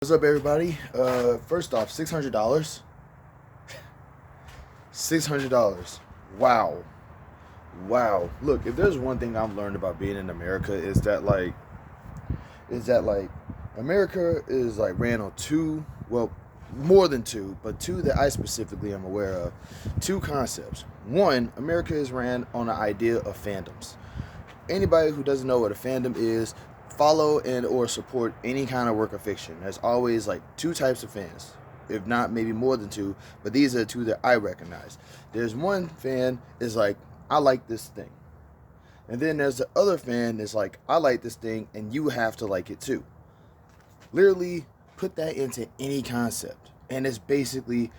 What's up, everybody? First off, $600. $600. Wow. Wow. Look, if there's one thing I've learned about being in America is that America is like ran on two, well, more than two, but two that I specifically am aware of. Two concepts. One, America is ran on the idea of fandoms. Anybody who doesn't know what a fandom is, follow and or support any kind of work of fiction. There's always like two types of fans, if not maybe more than two, but these are the two that I recognize. There's one fan is like, I like this thing. And then there's the other fan that's like, I like this thing and you have to like it too. Literally put that into any concept. And it's basically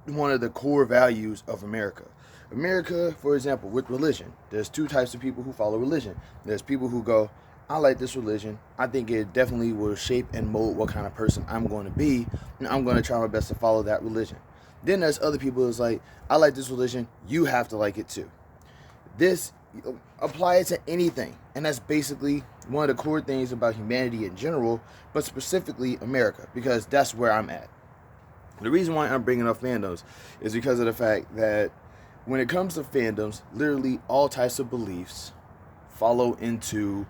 one of the core values of America. America, for example, with religion, there's two types of people who follow religion. There's people who go, I like this religion. I think it definitely will shape and mold what kind of person I'm going to be, and I'm going to try my best to follow that religion. Then there's other people who's like, I like this religion. You have to like it too. This, apply it to anything, and that's basically one of the core things about humanity in general, but specifically America, because that's where I'm at. The reason why I'm bringing up fandoms is because of the fact that when it comes to fandoms, literally all types of beliefs follow into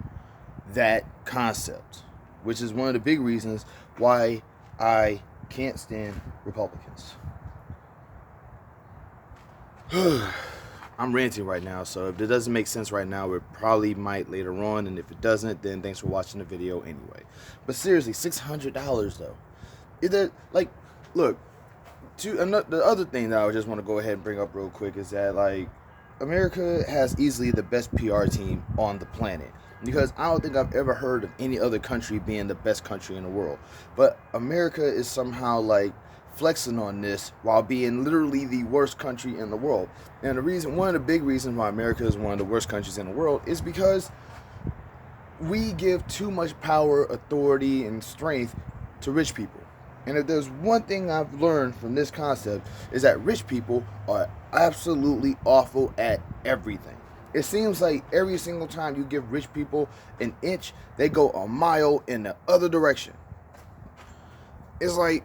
that concept, which is one of the big reasons why I can't stand Republicans. I'm ranting right now, so if it doesn't make sense right now, it probably might later on, and if it doesn't, then thanks for watching the video anyway. But seriously, $600 though. Either like, look, the other thing that I just want to go ahead and bring up real quick is that like America has easily the best PR team on the planet, because I don't think I've ever heard of any other country being the best country in the world. But America is somehow like flexing on this while being literally the worst country in the world. And one of the big reasons why America is one of the worst countries in the world is because we give too much power, authority, and strength to rich people. And if there's one thing I've learned from this concept, is that rich people are absolutely awful at everything. It seems like every single time you give rich people an inch, they go a mile in the other direction. It's like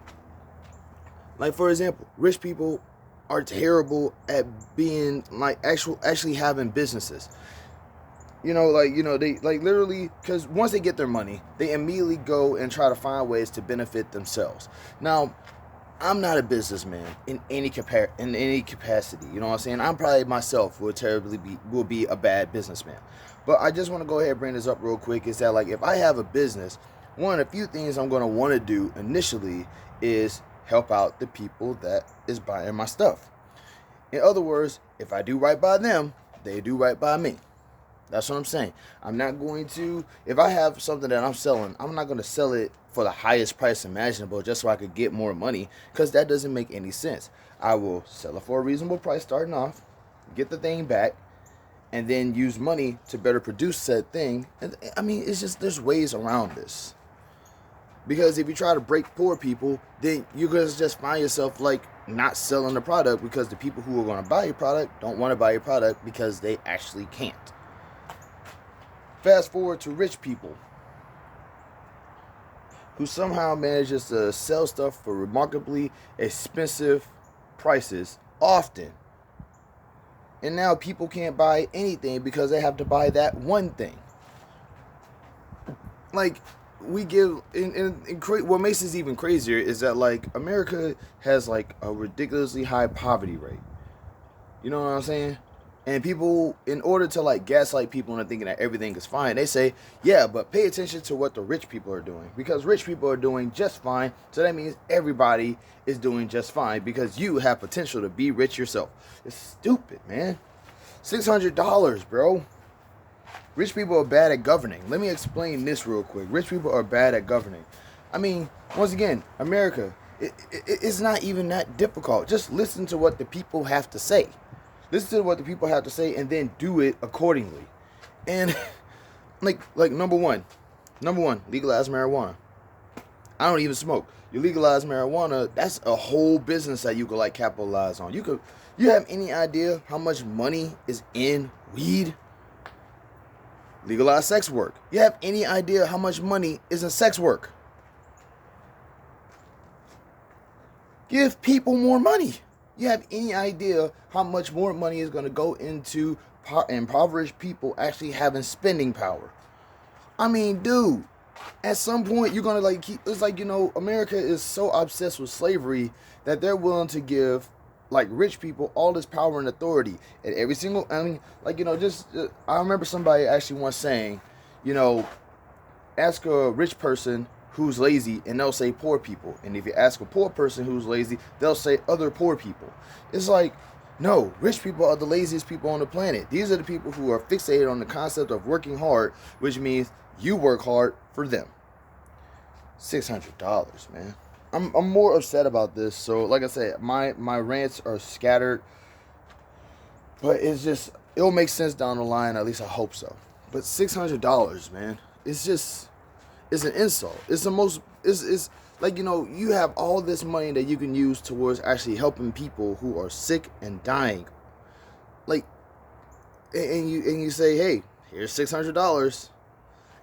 for example, rich people are terrible at being like actually having businesses. They like literally, because once they get their money, they immediately go and try to find ways to benefit themselves. Now, I'm not a businessman in any capacity. You know what I'm saying? I'm probably myself will be a bad businessman. But I just want to go ahead and bring this up real quick. Is that like if I have a business, one of the few things I'm going to want to do initially is help out the people that is buying my stuff. In other words, if I do right by them, they do right by me. That's what I'm saying. I'm not going to, if I have something that I'm selling, I'm not going to sell it for the highest price imaginable just so I could get more money, because that doesn't make any sense. I will sell it for a reasonable price starting off, get the thing back, and then use money to better produce said thing. And I mean, it's just, there's ways around this. Because if you try to break poor people, then you're going to just find yourself like not selling the product, because the people who are going to buy your product don't want to buy your product because they actually can't. Fast forward to rich people who somehow manages to sell stuff for remarkably expensive prices often. And now people can't buy anything because they have to buy that one thing. Like, we give, what makes this even crazier is that like America has like a ridiculously high poverty rate. You know what I'm saying? And people, in order to like gaslight people into thinking that everything is fine, they say, yeah, but pay attention to what the rich people are doing, because rich people are doing just fine. So that means everybody is doing just fine because you have potential to be rich yourself. It's stupid, man. $600, bro. Rich people are bad at governing. Let me explain this real quick. Rich people are bad at governing. I mean, once again, America, it's not even that difficult. Just listen to what the people have to say. Listen to what the people have to say and then do it accordingly. And like number one, legalize marijuana. I don't even smoke. You legalize marijuana, that's a whole business that you could like capitalize on. You have any idea how much money is in weed? Legalize sex work. You have any idea how much money is in sex work? Give people more money. You have any idea how much more money is going to go into impoverished people actually having spending power? I mean, dude, at some point you're gonna like keep. It's like, America is so obsessed with slavery that they're willing to give like rich people all this power and authority at every single. I mean, like, I remember somebody actually once saying, you know, ask a rich person who's lazy and they'll say poor people, and if you ask a poor person who's lazy, they'll say other poor people. It's like, no, rich people are the laziest people on the planet. These are the people who are fixated on the concept of working hard, which means you work hard for them. $600, man. I'm more upset about this. So like I said, my rants are scattered, but it'll make sense down the line. At least I hope so. But $600, man, it's an insult. It's like, you have all this money that you can use towards actually helping people who are sick and dying. Like, and you say, hey, here's $600.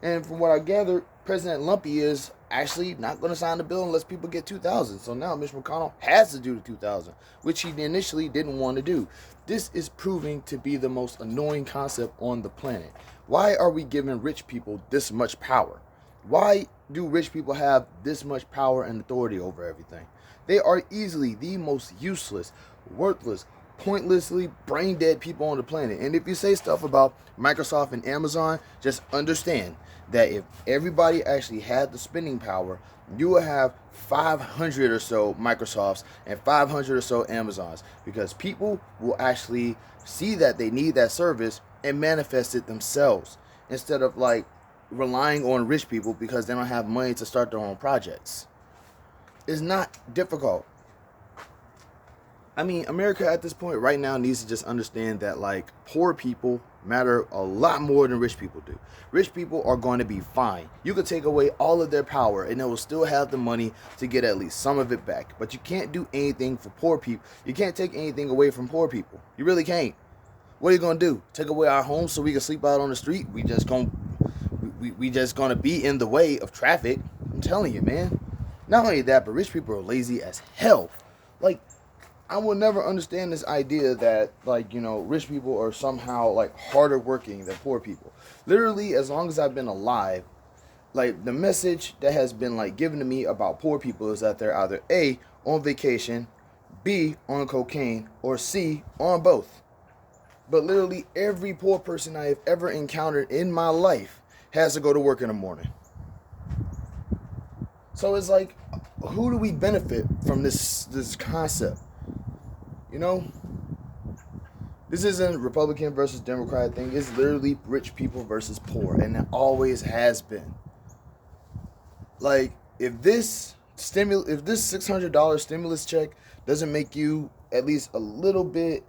And from what I gather, President Lumpy is actually not going to sign the bill unless people get 2,000. So now Mitch McConnell has to do the 2,000, which he initially didn't want to do. This is proving to be the most annoying concept on the planet. Why are we giving rich people this much power? Why do rich people have this much power and authority over everything? They are easily the most useless, worthless, pointlessly brain dead people on the planet. And if you say stuff about Microsoft and Amazon, just understand that if everybody actually had the spending power, you would have 500 or so Microsofts and 500 or so Amazons, because people will actually see that they need that service and manifest it themselves instead of like relying on rich people because they don't have money to start their own projects. It's not difficult. I mean, America at this point right now needs to just understand that like poor people matter a lot more than rich people do. Rich people are going to be fine. You could take away all of their power and they will still have the money to get at least some of it back. But you can't do anything for poor people. You can't take anything away from poor people. You really can't. What are you going to do? Take away our homes so we can sleep out on the street? We just going to be in the way of traffic. I'm telling you, man. Not only that, but rich people are lazy as hell. Like, I will never understand this idea that, like, rich people are somehow, like, harder working than poor people. Literally, as long as I've been alive, like, the message that has been, like, given to me about poor people is that they're either A, on vacation, B, on cocaine, or C, on both. But literally every poor person I have ever encountered in my life has to go to work in the morning. So it's like, who do we benefit from this concept? This isn't Republican versus Democrat thing. It's literally rich people versus poor, and it always has been. Like, if this $600 stimulus check doesn't make you at least a little bit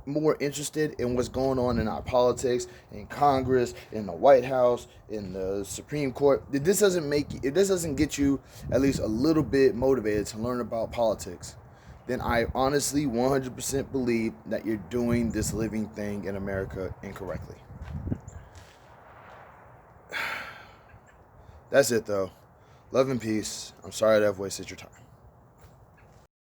more interested in what's going on in our politics, in Congress, in the White House, in the Supreme Court, if this doesn't get you at least a little bit motivated to learn about politics, then I honestly 100% believe that you're doing this living thing in America incorrectly. That's it, though. Love and peace. I'm sorry that I've wasted your time.